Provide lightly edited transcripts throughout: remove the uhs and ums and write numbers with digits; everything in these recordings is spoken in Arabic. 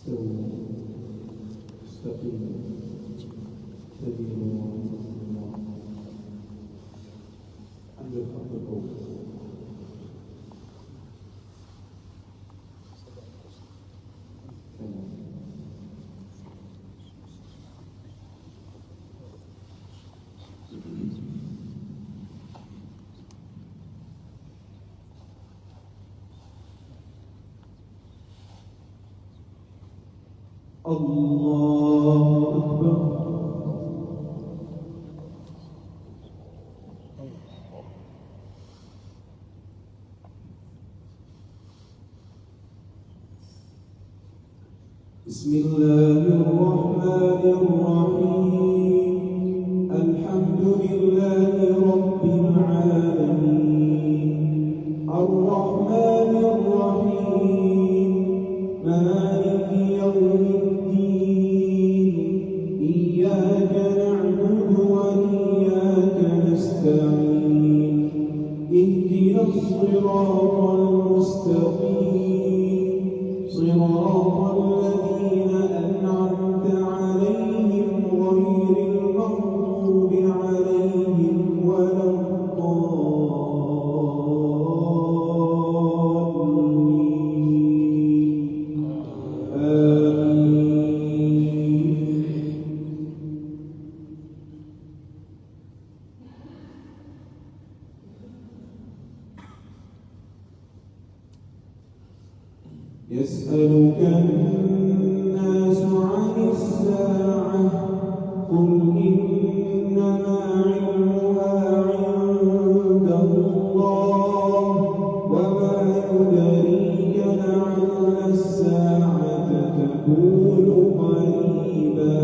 استووا استقيموا تدينوا عند الحق القول. الله أكبر. بسم الله الرحمن الرحيم. الحمد لله رب العالمين الرحمن الرحيم مالك يوم الدين إياك نعبد وإياك نستعين اهدنا الصراط المستقيم صراط الذين أنعمت عليهم غير المغضوب عليهم ولا الضالين آمين. يسألك الناس عن الساعة قل إنما علمها عند الله وما يدريك لعل الساعة تكون قريبا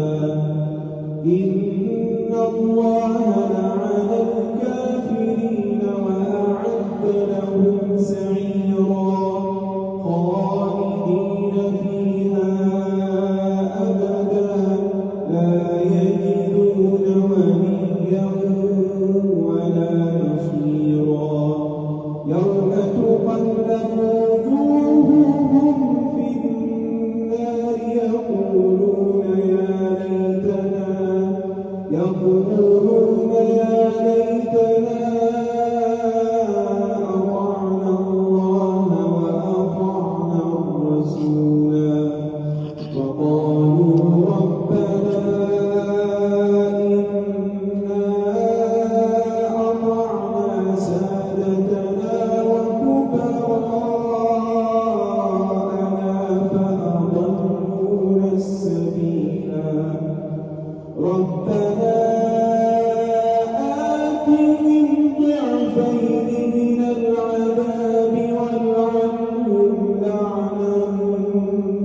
إن الله لعن الكافرين وأعد لهم سعيرا خالدين فيها أبدا لا يجدون وليا ولا نصيرا يوم تقلب وجوههم في النار يقولون يا ليتنا أطعنا الله وأطعنا الرسولا وقالوا ربنا إنا أطعنا سادتنا وكبراءنا فأضلونا السبيلا ربنا آتهم ضعفين من العذاب والعنهم لعنا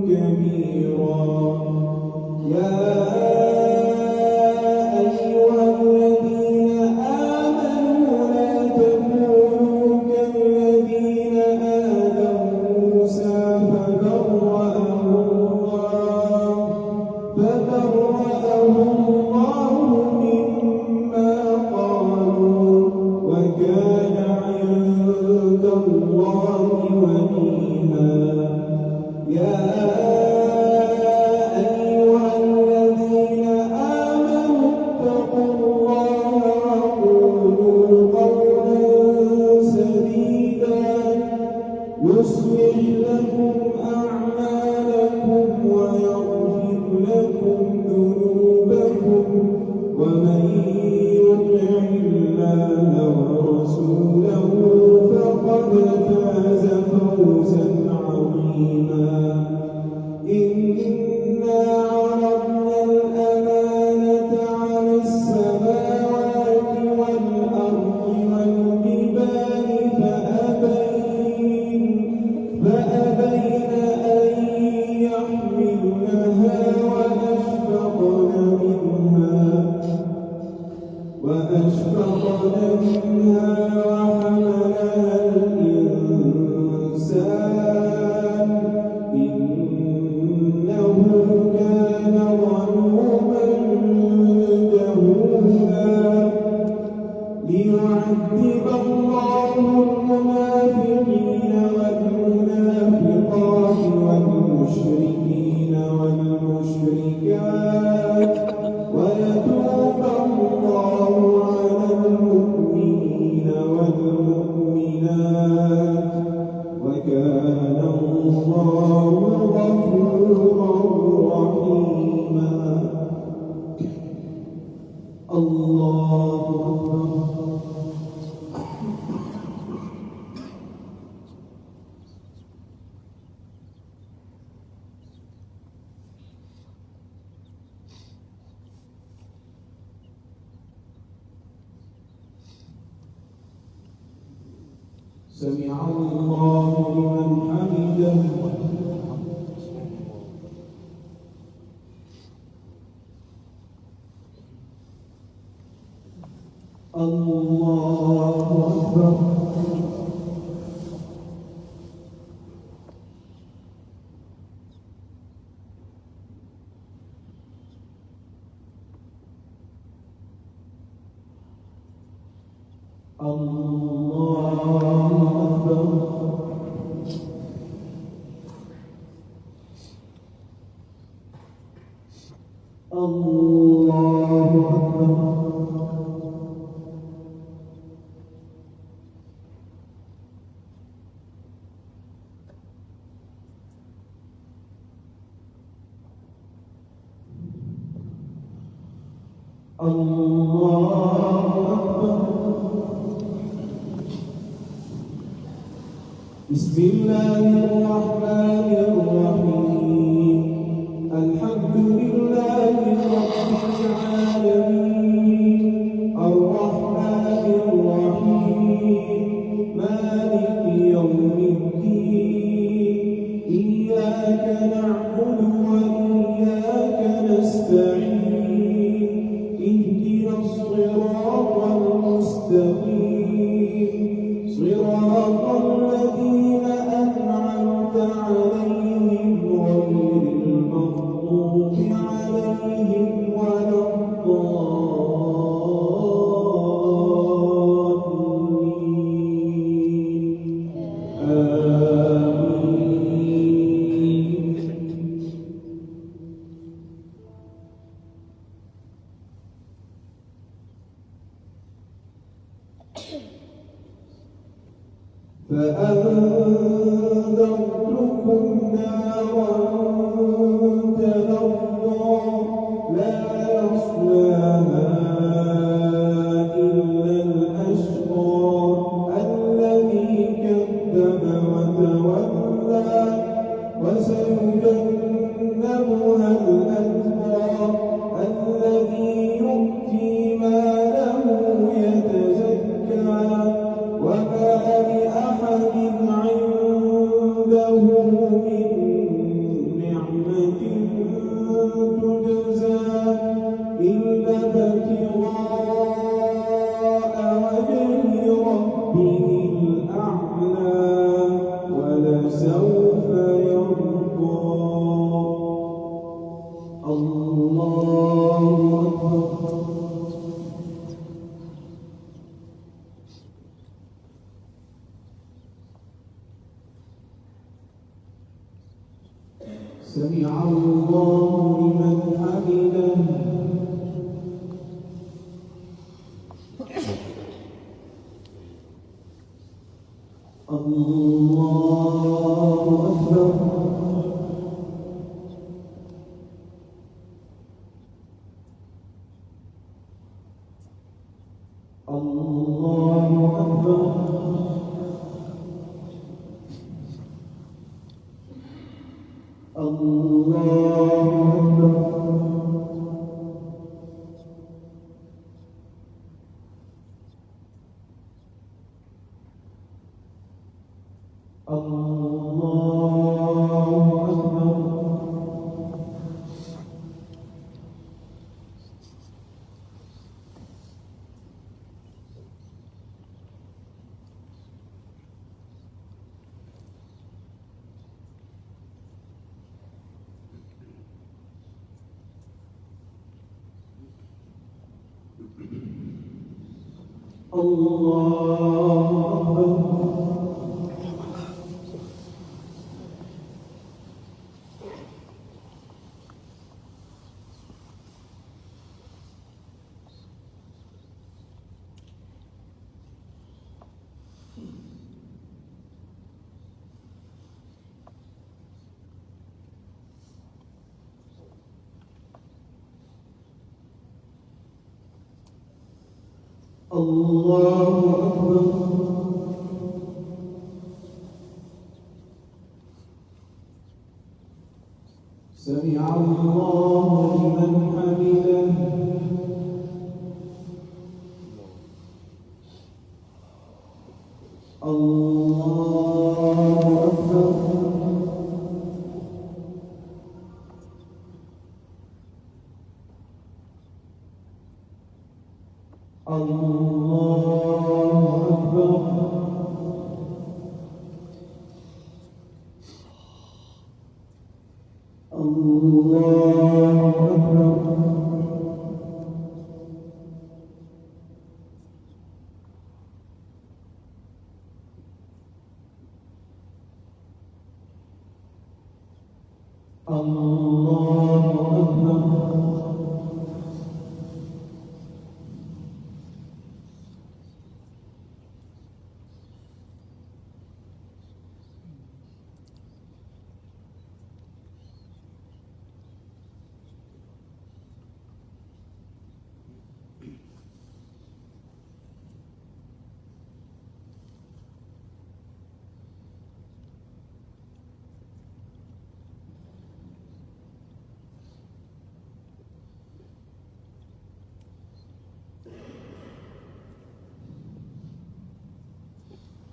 كبيرا يا أيها الذين آمنوا لا تكونوا كالذين آذوا موسى فبرأه الله مما قالوا وكان عند الله وجيها يا أيها الذين آمنوا اتقوا الله وقولوا قولا سديدا يصلح لكم أعمالكم ويغفر لكم ذنوبكم ومن يطع الله ورسوله فقد فاز فوزا عظيما إنا عرضنا الأمانة على السماوات والأرض والجبال فأبين أن يحملنها وأشفقن منها وحملها الله غفورا رحيما. الله أكبر. سمع الله لمن حمده. الله أكبر. بسم الله الرحمن الرحيم. الحمد لله رب العالمين الرحمن الرحيم مالك يوم الدين إياك نعبد وإياك نستعين اهدنا الصراط المستقيم صراط الذين أنعمت عليهم غير المغضوب عليهم ولا الضالين. آمين. فأنذرتكم نارا تلظى لا يصلاها إلا الأشقى الذي كذب وتولى وسيجنبها الأتقى الذي يؤتي ماله يتزكى وما لأحد عنده من نعمة تجزى إلا ابتغاء وجه ربه الأعلى ولسوف يرضى. الله أكبر. سمع الله لمن حمده. الله أكبر. الله أكبر. الله أكبر سمع الله لمن حمده الله أكبر الله أكبر الله أكبر الله أكبر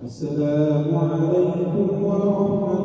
السلام عليكم ورحمة